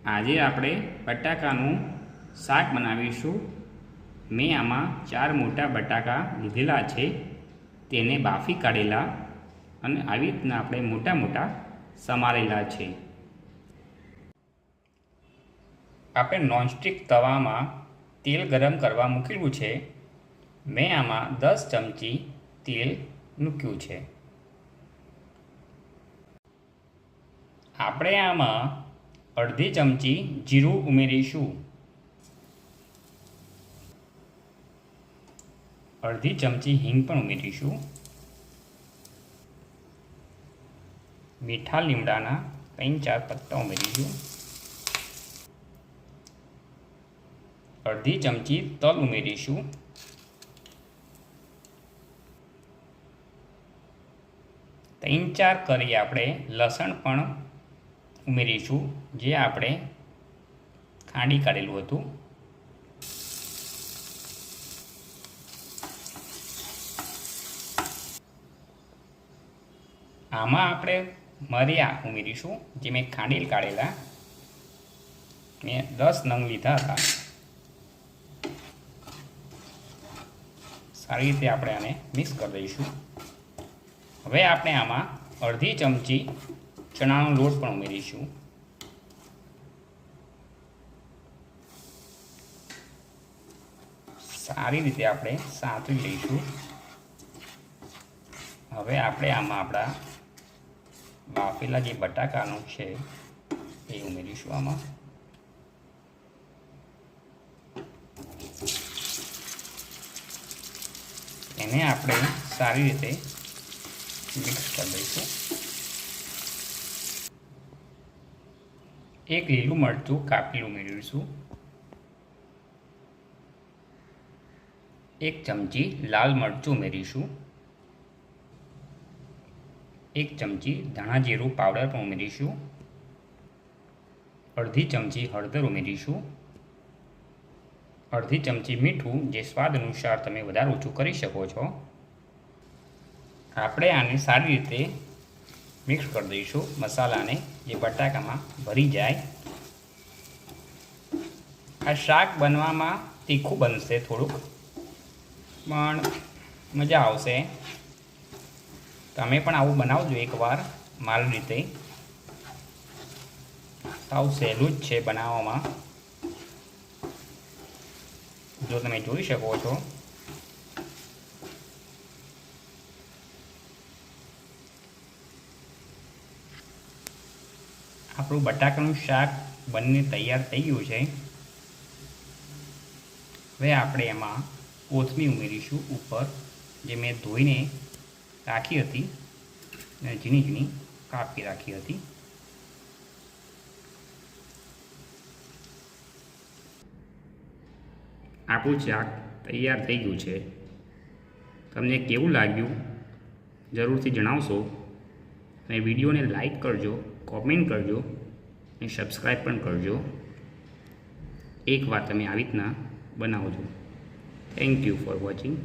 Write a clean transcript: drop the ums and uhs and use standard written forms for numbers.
આજે આપણે બટાકાનું શાક બનાવીશું। મેં આમાં 4 મોટા બટાકા લીધેલા છે, તેને બાફી કાઢેલા અને આવી રીતના આપણે મોટા મોટા સમારેલા છે। આપણે નોનસ્ટિક તવામાં તેલ ગરમ કરવા મૂકેલું છે। મેં આમાં 10 ચમચી તેલ મૂક્યું છે। આપણે આમાં અડધી ચમચી જીરું ઉમેરીશું, અડધી ચમચી હિંગ પણ ઉમેરીશું, મીઠા લીમડાના 3-4 પત્તા ઉમેરીશું, અડધી ચમચી તલ ઉમેરીશું, ત્રણ ચાર કરી આપણે લસણ પણ ઉમેરીશું, જે આપણે ખાંડી કાઢેલું હતું। આમાં આપણે મરિયા ઉમેરીશું, જે મેં ખાંડી કાઢેલા, મેં 10 નંગ લીધા હતા। સારી રીતે આપણે આને મિક્સ કરી દઈશું। હવે આપણે આમાં અડધી ચમચી ચણાનો લોટ પણ ઉમેરીશું, સારી રીતે આપણે સાંતળી લઈશું। હવે આપણે આમાં આપણા બાફેલા જે બટાકાનું છે એ ઉમેરીશું આમાં, એને આપણે સારી રીતે મિક્સ કરી દઈશું। એક લીલું મરચું કાપેલું ઉમેરીશું, એક ચમચી લાલ મરચું ઉમેરીશું, એક ચમચી ધાણા જીરું પાવડર પણ ઉમેરીશું, અડધી ચમચી હળદર ઉમેરીશું, અડધી ચમચી મીઠું, જે સ્વાદ અનુસાર તમે વધારે ઓછું કરી શકો છો। આપણે આને સારી રીતે મિક્સ કરી દઈશું, મસાલાને જે બટાકામાં ભરી જાય। આ શાક બનવામાં તીખું બનશે થોડુંક, પણ મજા આવશે। તમે પણ આવું બનાવજો એકવાર મારી રીતે, સાવ સહેલું જ છે બનાવવામાં। જો તમે જોઈ શકો છો, આપણું બટાકાનું શાક બનીને તૈયાર થઈ ગયું છે। હવે આપણે એમાં કોથમીર ઉમેરીશું ઉપર, જે મેં ધોઈને રાખી હતી અને ઝીણી ઝીણી કાપી રાખી હતી। આપણું શાક તૈયાર થઈ ગયું છે। તમને કેવું લાગ્યું જરૂરથી જણાવશો, અને વિડીયોને લાઈક કરજો, કોમેન્ટ કરજો અને સબસ્ક્રાઈબ પણ કરજો। એકવાર તમે આવી રીતના બનાવજો। Thank you for watching.